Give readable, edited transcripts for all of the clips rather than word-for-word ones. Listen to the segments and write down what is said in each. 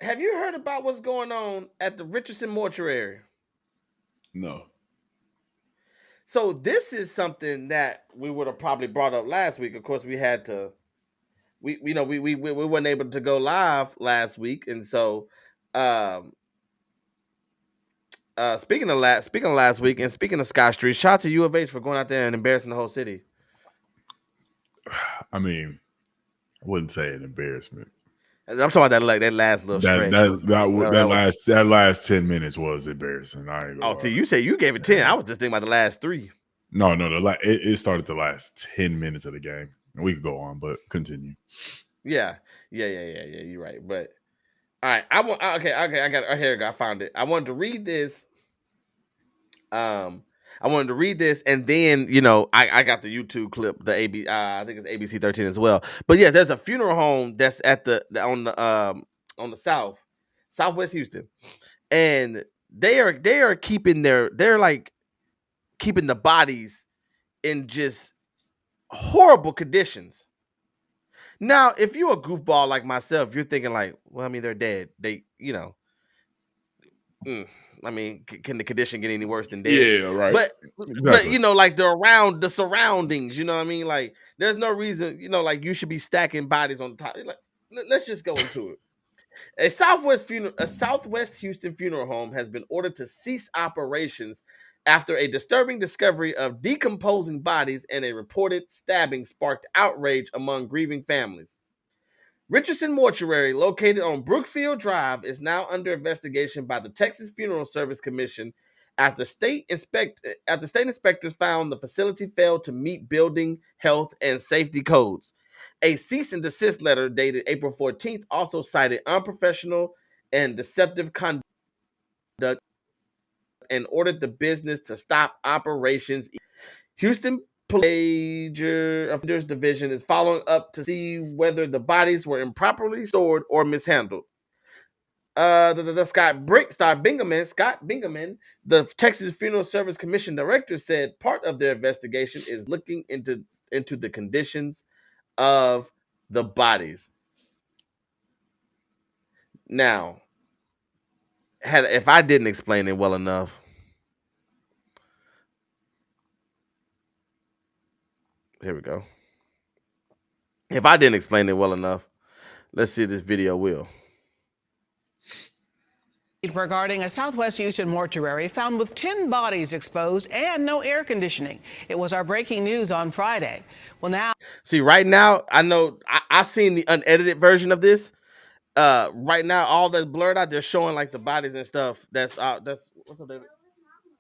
have you heard about what's going on at the Richardson Mortuary? No. So this is something that we would have probably brought up last week. Of course, we had to. We weren't able to go live last week, and so um, speaking of last week, and speaking of Scott Street, shout out to U of H for going out there and embarrassing the whole city. I mean, I wouldn't say an embarrassment. I'm talking about that last little stretch. That last 10 minutes was embarrassing. I ain't gonna lie. You say you gave it 10. I was just thinking about the last 3. No, it started the last 10 minutes of the game. We could go on, but continue. Yeah. You're right. But all right, okay. I got here. I found it. I wanted to read this. I wanted to read this, and then I got the YouTube clip, the AB. I think it's ABC 13 as well. But yeah, there's a funeral home that's at on the southwest Houston, and they are keeping keeping the bodies in just horrible conditions. Now, if you're a goofball like myself, you're thinking like, well, I mean, they're dead. They, I mean, can the condition get any worse than dead? Yeah, right. But exactly. But like the surroundings, you know what I mean? Like, there's no reason, like you should be stacking bodies on the top. Like, let's just go into it. A Southwest Houston funeral home has been ordered to cease operations after a disturbing discovery of decomposing bodies and a reported stabbing sparked outrage among grieving families. Richardson Mortuary, located on Brookfield Drive, is now under investigation by the Texas Funeral Service Commission after state inspectors found the facility failed to meet building, health, and safety codes. A cease and desist letter dated April 14th also cited unprofessional and deceptive conduct and ordered the business to stop operations. Houston Major Offenders Division is following up to see whether the bodies were improperly stored or mishandled. Scott Bingaman, the Texas Funeral Service Commission director, said part of their investigation is looking into the conditions of the bodies. Now, if I didn't explain it well enough, here we go. If I didn't explain it well enough, let's see if this video will. Regarding a Southwest Houston mortuary found with 10 bodies exposed and no air conditioning. It was our breaking news on Friday. Well, now. See, right now, I know I seen the unedited version of this. Right now, all that's blurred out, they're showing like the bodies and stuff. That's what's up, David?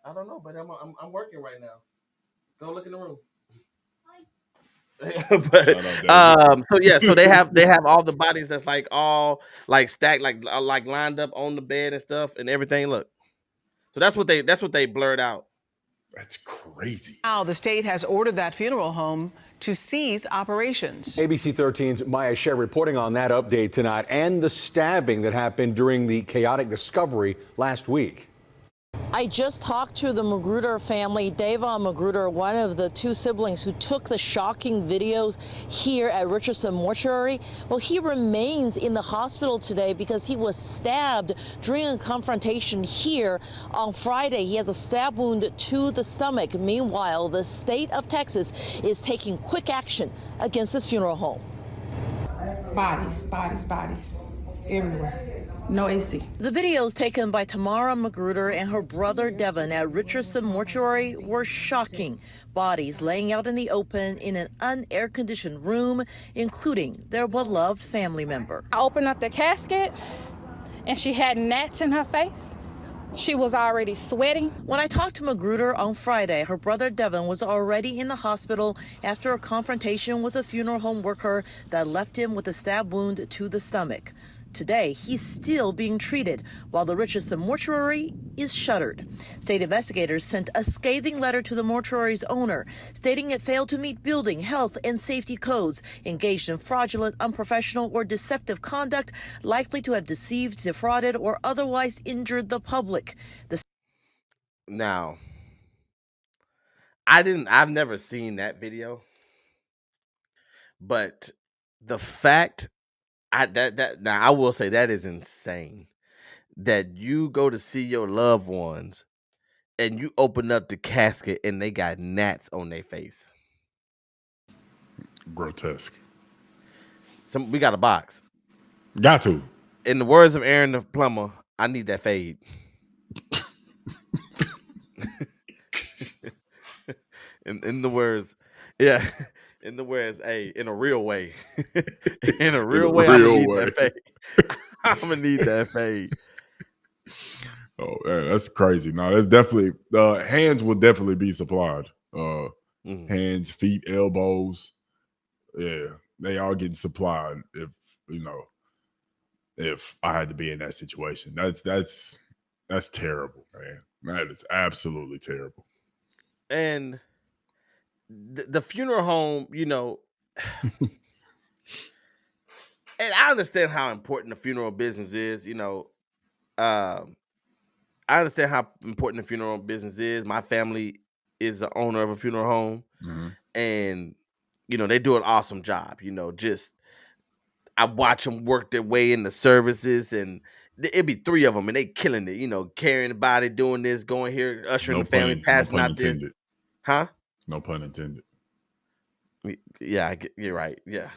I don't know, but I'm working right now. Go look in the room. But, so they have all the bodies that's like all like stacked, like lined up on the bed and stuff and everything. Look, so that's what they blurred out. That's crazy. Now the state has ordered that funeral home to cease operations. ABC 13's Maya Sher reporting on that update tonight and the stabbing that happened during the chaotic discovery last week. I just talked to the Magruder family. Davon Magruder, one of the 2 siblings who took the shocking videos here at Richardson Mortuary. Well, he remains in the hospital today because he was stabbed during a confrontation here on Friday. He has a stab wound to the stomach. Meanwhile, the state of Texas is taking quick action against this funeral home. Bodies everywhere. No AC. The videos taken by Tamara Magruder and her brother Devin at Richardson Mortuary were shocking. Bodies laying out in the open in an unair-conditioned room, including their beloved family member. I opened up the casket, and she had gnats in her face. She was already sweating. When I talked to Magruder on Friday, her brother Devin was already in the hospital after a confrontation with a funeral home worker that left him with a stab wound to the stomach. Today, he's still being treated while the Richardson Mortuary is shuttered. State investigators sent a scathing letter to the mortuary's owner, stating it failed to meet building, health, and safety codes, engaged in fraudulent, unprofessional, or deceptive conduct, likely to have deceived, defrauded, or otherwise injured the public. Now, I've never seen that video, but the fact Now I will say that is insane. That you go to see your loved ones and you open up the casket and they got gnats on their face. Grotesque. We got a box. Got to. In the words of Aaron the plumber, I need that fade. in the words, yeah. In the words, hey, in a real way. In a real way, I'm gonna need that fade. I'm gonna need that fade. Oh man, that's crazy. No, that's definitely hands will definitely be supplied. Hands, feet, elbows. Yeah, they are getting supplied if I had to be in that situation. That's terrible, man. That is absolutely terrible. And the funeral home, and I understand how important the funeral business is. I understand how important the funeral business is. My family is the owner of a funeral home, and they do an awesome job. Just I watch them work their way in the services, and it'd be 3 of them, and they killing it. Carrying the body, doing this, going here, ushering the family, passing out this. Huh? No pun intended. Yeah, you're right. Yeah,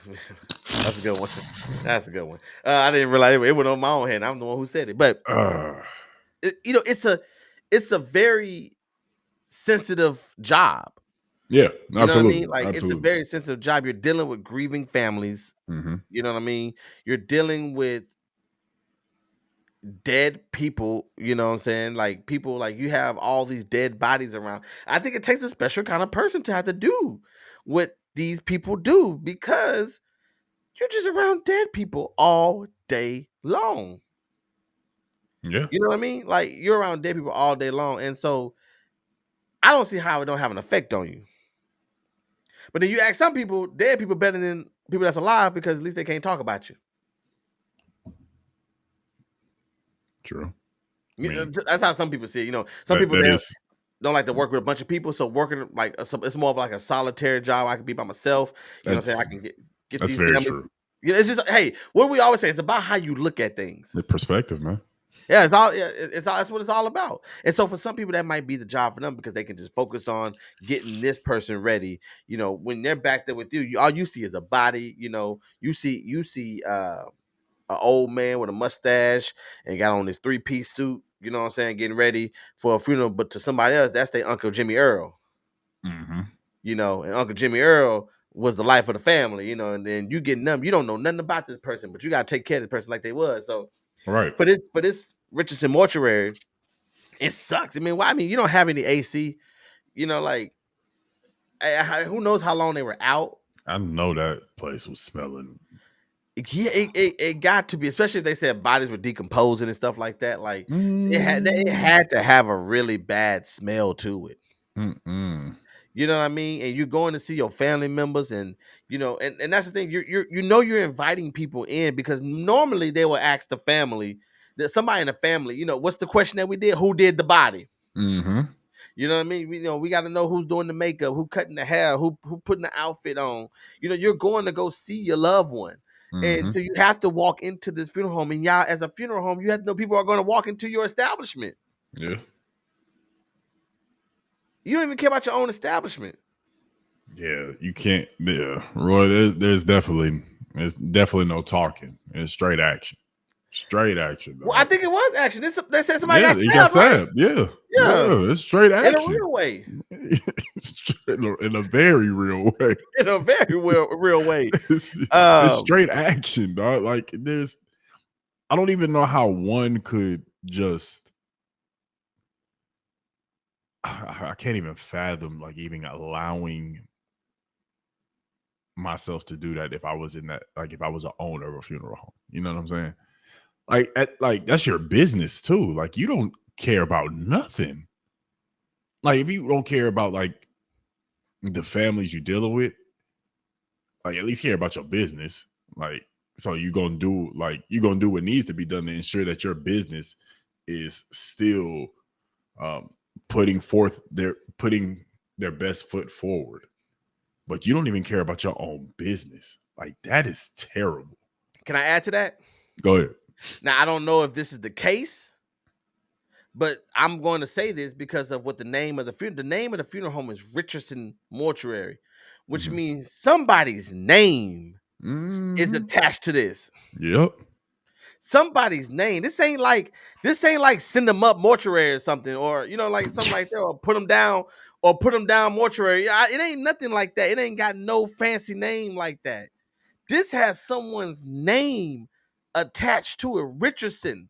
that's a good one. That's a good one. I didn't realize it went on my own head. I'm the one who said it, but it's a very sensitive job. Yeah, absolutely. You know what I mean? Like absolutely. It's a very sensitive job. You're dealing with grieving families. You know what I mean? You're dealing with dead people. You know what I'm saying? Like people, like you have all these dead bodies around. I think it takes a special kind of person to have to do what these people do, because you're just around dead people all day long. Yeah. You know what I mean? Like you're around dead people all day long. And so I don't see how it don't have an effect on you. But then you ask some people, dead people better than people that's alive, because at least they can't talk about you. True. That's how some people see it. Some people don't like to work with a bunch of people. So working it's more of like a solitary job. I can be by myself. You know what I'm saying? I can get that's these very families. true. It's just, hey, what we always say, it's about how you look at things. The perspective, man. Yeah, it's all that's what it's all about. And so for some people that might be the job for them, because they can just focus on getting this person ready. When they're back there with you, all you see is a body. You see an old man with a mustache and got on this 3-piece suit, you know what I'm saying, getting ready for a funeral. But to somebody else, that's their Uncle Jimmy Earl. And Uncle Jimmy Earl was the life of the family, and then you getting them, you don't know nothing about this person, but you got to take care of this person like they was. So right. For this Richardson Mortuary, it sucks. You don't have any AC, like who knows how long they were out. I know that place was smelling. Yeah, it got to be, especially if they said bodies were decomposing and stuff like that. Like it had to have a really bad smell to it. You know what I mean? And you're going to see your family members, and and that's the thing. You're inviting people in, because normally they will ask the family, that somebody in the family, what's the question that we did? Who did the body? You know what I mean? We got to know who's doing the makeup, who cutting the hair, who putting the outfit on. You're going to go see your loved one. And so you have to walk into this funeral home, and y'all, as a funeral home, you have to know people are going to walk into your establishment. Yeah. You don't even care about your own establishment. Yeah, you can't. Yeah, Roy. There's definitely no talking. It's straight action. Straight action. Well, I think it was action. They said somebody got stabbed. Right? Yeah. It's straight action. In a real way. In a very real way. In a very real way. It's straight action, dog. Like I don't even know how one could just. I can't even fathom even allowing myself to do that if I was in that, if I was an owner of a funeral home. You know what I'm saying? That's your business too. Like, you don't care about nothing. Like, if you don't care about the families you're dealing with, at least care about your business. So you're gonna do what needs to be done to ensure that your business is still putting their best foot forward. But you don't even care about your own business. That is terrible. Can I add to that? Go ahead. Now, I don't know if this is the case, but I'm going to say this because of what the name of the funeral home is Richardson Mortuary, which means somebody's name is attached to this. Yep. Somebody's name. This ain't like send them up mortuary or something, or like something like that, or put them down mortuary. It ain't nothing like that. It ain't got no fancy name like that. This has someone's name attached to it. Richardson,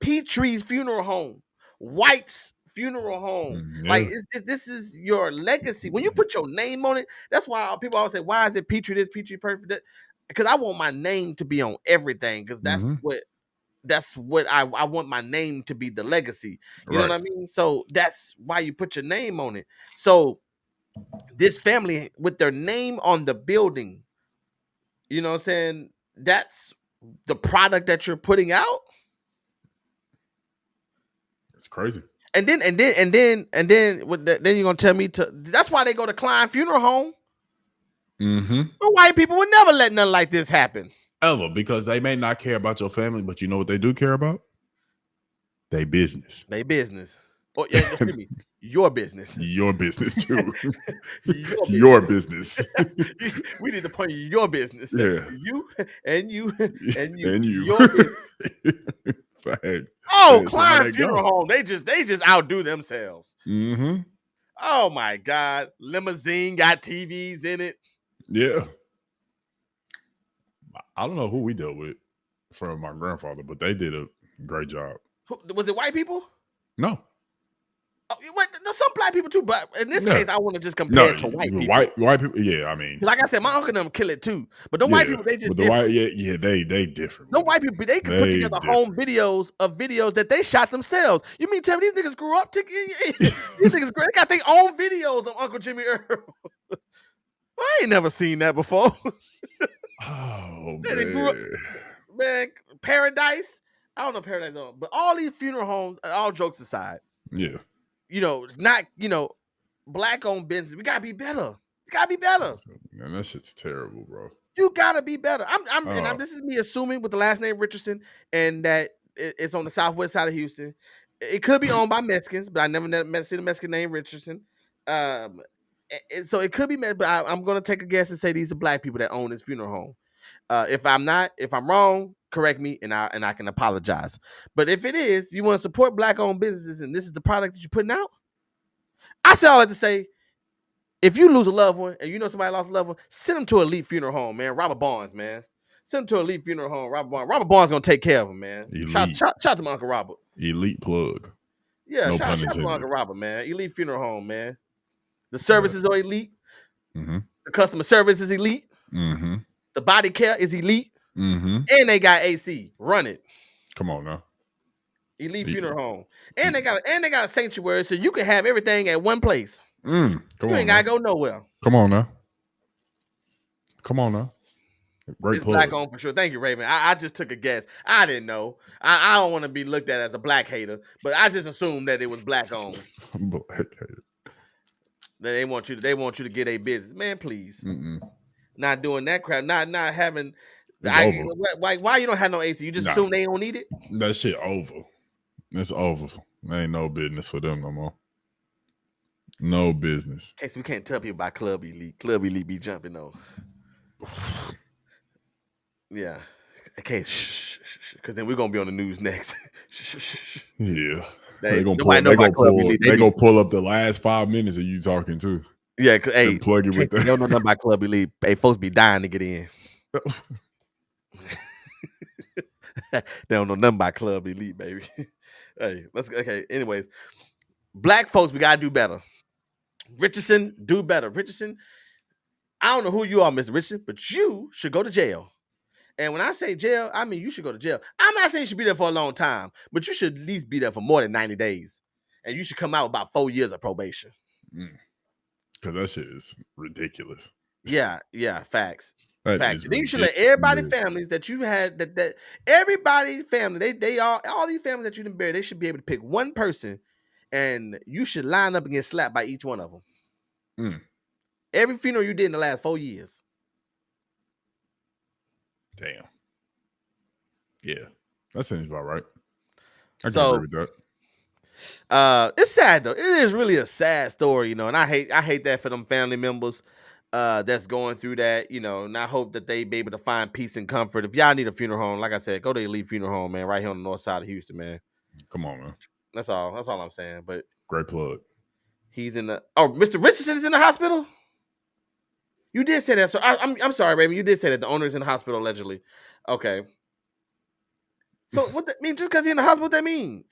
Petry's funeral home, White's funeral home. Yeah. Like this is your legacy. When you put your name on it, that's why people always say, "Why is it Petry this, Petry perfect?" Because I want my name to be on everything. Because that's what I want my name to be, the legacy. You know what I mean? So that's why you put your name on it. So this family with their name on the building, you know what I'm saying? That's the product that you're putting out. It's crazy. And then you're gonna tell me that's why they go to Klein Funeral Home. The white people would never let nothing like this happen. Ever, because they may not care about your family, but you know what they do care about? They business. They business. Oh, yeah, excuse me. Your business. Your business too. Your business. We need to point your business. Yeah. You and you and you. And you. Your business. Fact. Oh, Fact. Klein Funeral Home. They just outdo themselves. Oh my God. Limousine got TVs in it. Yeah. I don't know who we dealt with from my grandfather, but they did a great job. Was it white people? No. Oh, there's some black people too, but in this case, I want to just compare it to white people. White people, yeah. I mean, like I said, my uncle and them kill it too. But the white people, they just different. They different. The white people, they can put together home videos that they shot themselves. You mean tell me these niggas grew up? These niggas they got their own videos of Uncle Jimmy Earl. I ain't never seen that before. Oh They grew up, man, Paradise. I don't know Paradise, but all these funeral homes, all jokes aside, yeah. Black-owned business. We gotta be better. You gotta be better. Man, that shit's terrible, bro. You gotta be better. This is me assuming with the last name Richardson and that it's on the southwest side of Houston. It could be owned by Mexicans, but I never seen a Mexican named Richardson. So it could be, but I'm gonna take a guess and say these are black people that own this funeral home. If I'm wrong, correct me and I can apologize. But if it is, you want to support black-owned businesses and this is the product that you're putting out, I say all that to say, if you lose a loved one and you know somebody lost a loved one, send them to Elite Funeral Home, man. Robert Barnes, man. Send them to Elite Funeral Home. Robert Barnes gonna take care of him, man. Shout to my Uncle Robert. Elite plug. Yeah, no shout to my Uncle Robert, man. Elite Funeral Home, man. The services are elite. The customer service is elite. The body care is elite. And they got AC. Run it. Come on now. Elite Funeral Home. And they got a sanctuary so you can have everything at one place. You ain't gotta go nowhere. Come on now. Great It's plug. black owned for sure. Thank you, Raven. I just took a guess. I didn't know. I don't want to be looked at as a black hater, but I just assumed that it was black owned. Black hater. They want you to get a business. Man, please. Not doing that crap. Not having why you don't have no AC? You just assume they don't need it? That shit over. It's over. There ain't no business for them no more. No business. Okay, so we can't tell people about Club Elite. Club Elite be jumping though. Yeah. Okay, because then we're gonna be on the news next. Yeah. They gonna pull up the last 5 minutes of you talking too. Yeah, hey, plug it with that. They don't know nothing about Club Elite. Hey, folks be dying to get in. They don't know nothing about Club Elite, baby. Hey, anyways. Black folks, we gotta do better. Richardson, do better. Richardson, I don't know who you are, Mr. Richardson, but you should go to jail. And when I say jail, I mean you should go to jail. I'm not saying you should be there for a long time, but you should at least be there for more than 90 days. And you should come out with about 4 years of probation. Because that shit is ridiculous. Yeah, facts. Then you should let everybody families that you had that everybody family, they all these families that you didn't bury, they should be able to pick one person and you should line up and get slapped by each one of them. Every funeral you did in the last 4 years. Damn. Yeah, that seems about right. I can So agree with that. it's sad though. It is really a sad story, and I hate that for them family members that's going through that, and I hope that they be able to find peace and comfort. If y'all need a funeral home, like I said, go to Elite Funeral Home, man, right here on the north side of Houston, man. Come on, man. That's all I'm saying. But Great plug. he's in the Mr. Richardson is in the hospital. You did say that, so I'm sorry, Raymond. You did say that the owner is in the hospital allegedly. Okay. So what that mean? Just because he's in the hospital, what that mean?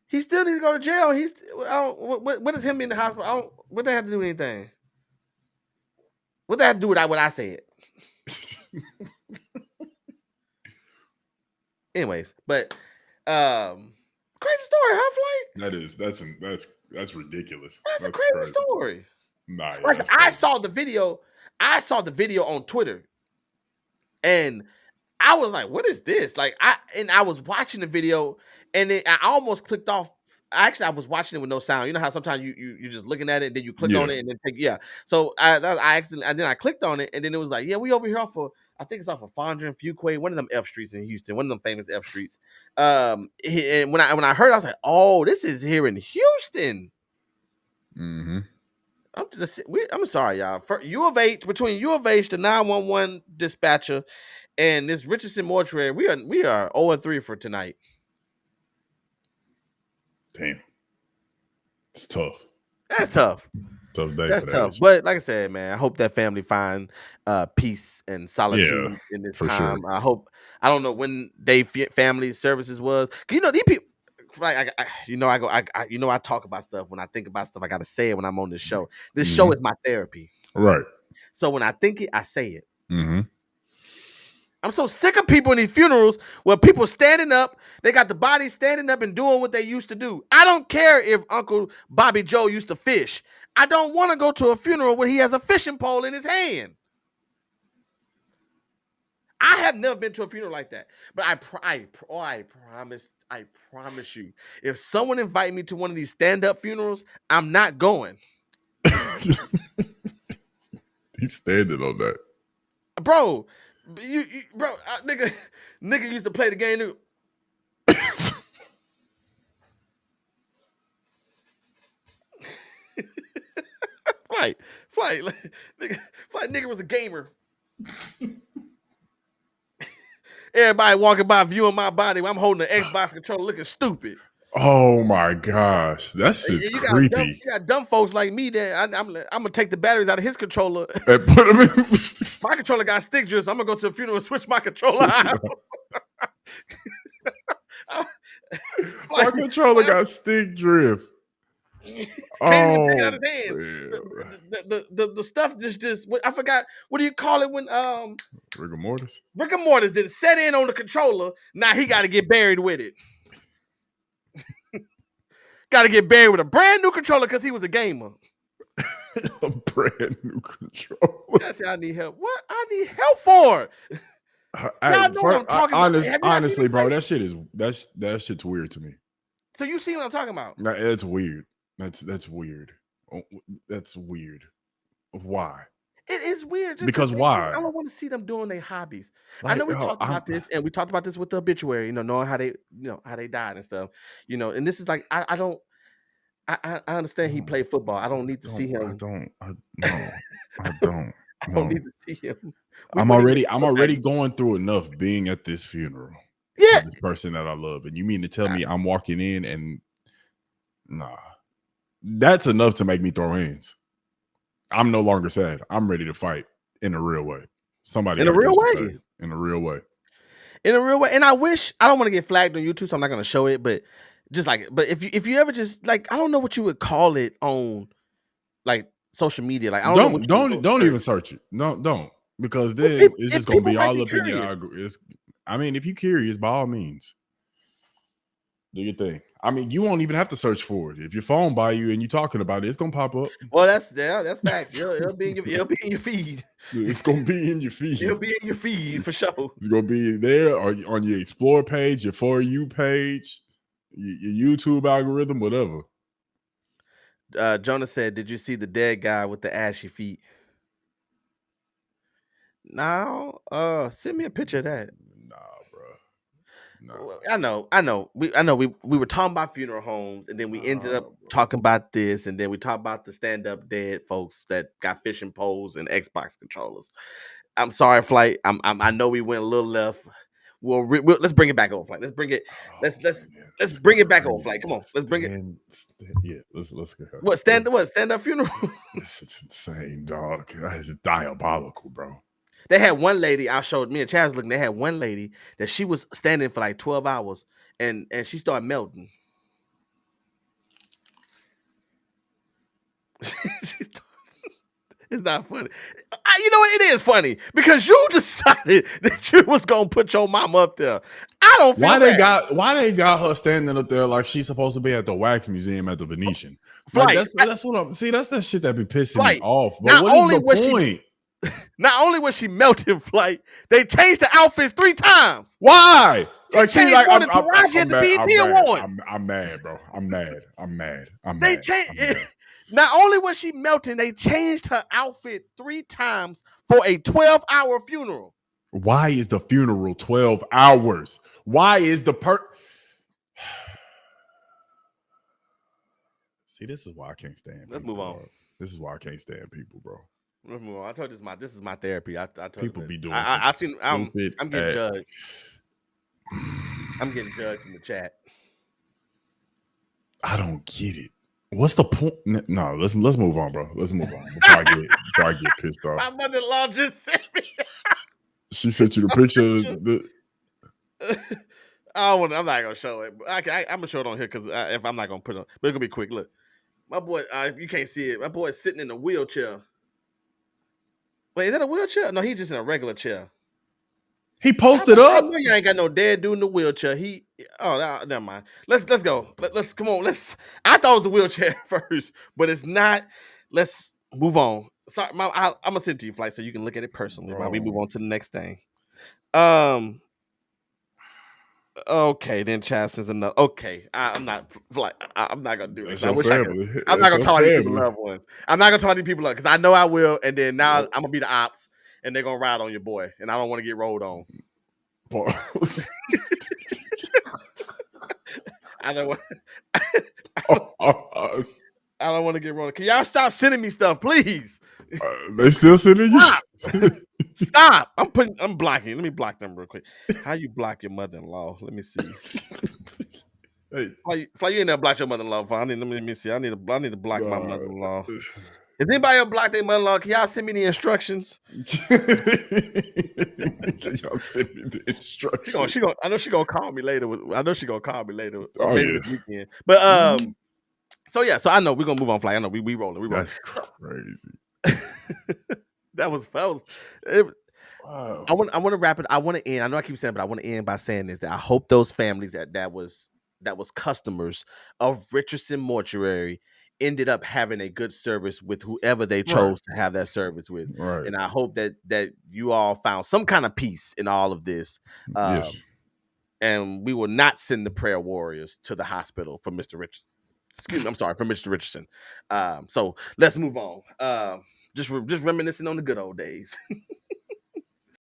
He still needs to go to jail. What does him being in the hospital? What that have to do with anything? What that have to do with what I said? Anyways, but crazy story, huh, Flight? That's ridiculous. That's a crazy story. Nah, yeah, Like, I saw the video. I saw the video on Twitter, and I was like, "What is this?" Like, I was watching the video, and then I almost clicked off. Actually, I was watching it with no sound. You know how sometimes you're just looking at it, and then you click on it, and then So I clicked on it, and then it was like, "Yeah, we over here off of, I think it's off of Fondren and Fuquay, one of them F streets in Houston, one of them famous F streets." And when I heard, I was like, "Oh, this is here in Houston." Mm-hmm. I'm sorry, y'all. Between U of H, the 911 dispatcher, and this Richardson Mortuary, we are 0-3 for tonight. Damn, it's tough. That's tough. Tough day. That's tough. But like I said, man, I hope that family find peace and solitude in this time. Sure. I don't know when they family services was. These people. Like I talk about stuff. When I think about stuff, I gotta say it when I'm on this show. This show is my therapy. Right. So when I think it, I say it. Mm-hmm. I'm so sick of people in these funerals where people standing up, they got the body standing up and doing what they used to do. I don't care if Uncle Bobby Joe used to fish. I don't want to go to a funeral where he has a fishing pole in his hand. I have never been to a funeral like that, but I promise you, if someone invite me to one of these stand-up funerals, I'm not going. He's standing on that, bro. Nigga used to play the game. Flight, nigga was a gamer. Everybody walking by viewing my body while I'm holding an Xbox controller looking stupid. Oh my gosh, that's just creepy. You got dumb folks like me that I'm gonna take the batteries out of his controller and put them in. My controller got stick drift, so I'm gonna go to a funeral and switch my controller out. My controller got stick drift. Can't even take it out of his hand. The stuff just I forgot, what do you call it when rigor mortis? Rigor mortis didn't set in on the controller. Now he got to get buried with it. Got to get buried with a brand new controller because he was a gamer. A brand new controller. That's I need help. What I need help for? Y'all know what I'm talking about. Honestly, bro, that shit's weird to me. So you see what I'm talking about? Nah, it's weird. That's weird. That's weird. Why? It is weird. Because why? I don't want to see them doing their hobbies. Like, I know we talked about this, and we talked about this with the obituary. Knowing how they died and stuff. And this is like I understand he played football. I don't need to see him. I don't. I don't need to see him. I'm already going through enough being at this funeral. Yeah, this person that I love, and you mean to tell me I'm walking in and nah, that's enough to make me throw hands. I'm no longer sad. I'm ready to fight in a real way. In a real way. In a real way. In a real way. And I don't want to get flagged on YouTube, so I'm not going to show it. But if you ever just like, I don't know what you would call it on like social media. Like I don't even search it. Don't because then it's just going to be all up in your algorithm. I mean, if you're curious, by all means, do your thing. I mean, you won't even have to search for it. If your phone by you and you're talking about it, it's gonna pop up. Well, that's facts. It'll be in your feed. It's gonna be in your feed. It'll be in your feed for sure. It's gonna be there or on your Explore page, your For You page, your YouTube algorithm, whatever. Jonah said, "Did you see the dead guy with the ashy feet?" No. Send me a picture of that. Nah, bro. I know. We were talking about funeral homes, and then we ended up talking about this, and then we talked about the stand-up dead folks that got fishing poles and Xbox controllers. I'm sorry, Flight. I know we went a little left. Let's bring it back on, Flight. Let's bring it. Let's bring it back on, Flight. Come on, let's bring it. Yeah, let's go ahead. What stand up funeral? This shit's insane, dog. It's diabolical, bro. They had one lady. I showed me and Chaz was looking. They had one lady that she was standing for like 12 hours, and she started melting. It's not funny. You know what? It is funny because you decided that you was gonna put your mom up there. I don't feel why they got her standing up there like she's supposed to be at the wax museum at the Venetian. Like, that's what I'm see. That's the shit that be pissing me off. But what is the point? Not only was she melting, Flight, they changed the outfits 3 times. Why? I'm mad, bro. I'm mad. They changed. Not only was she melting, they changed her outfit 3 times for a 12-hour funeral. Why is the funeral 12 hours? Why is the See, this is why I can't stand people. Let's move on. Bro. This is why I can't stand people, bro. Let's move on. I told you this is my therapy. I told people be doing I'm getting judged. I'm getting judged in the chat. I don't get it. What's the point? No, let's move on, bro. Let's move on before I get pissed off. My mother-in-law just sent me. She sent you the picture. I'm not gonna show it. I'm gonna show it on here because if I'm not gonna put it on, but it's gonna be quick. Look, my boy, you can't see it. My boy is sitting in a wheelchair. Wait, is that a wheelchair? No, he's just in a regular chair. He posted up. I know you ain't got no dead dude in the wheelchair. Never mind. Let's go. Let's come on. I thought it was a wheelchair first, but it's not. Let's move on. Sorry, I'm gonna send it to you, Flight, so you can look at it personally while we move on to the next thing. Okay, then Chaz says another. Okay, I'm not gonna do this. I wish I could. I'm not gonna talk to these people loved ones. I'm not gonna talk to these people because I know I will, and then now I'm gonna be the ops, and they're gonna ride on your boy, and I don't want to get rolled on. I don't want. I don't want to get rolled. Can y'all stop sending me stuff, please? They still sending you. Stop! I'm blocking. Let me block them real quick. How you block your mother-in-law? Let me see. Hey, Fly, you ain't never blocked your mother-in-law. Let me see. I need to block my mother-in-law. Has anybody ever blocked their mother-in-law? Can y'all send me the instructions? Can y'all send me the instructions? I know she's gonna call me later. This weekend. But so I know we're gonna move on, Fly. I know we rolling. That's crazy. That was wow. I want to wrap it. I want to end. I know I keep saying, but I want to end by saying this: that I hope those families that was customers of Richardson Mortuary ended up having a good service with whoever they chose to have that service with. Right. And I hope that you all found some kind of peace in all of this. Yes. And we will not send the prayer warriors to the hospital for Mr. Richardson. Excuse me, I'm sorry, for Mr. Richardson. So let's move on. Just reminiscing on the good old days.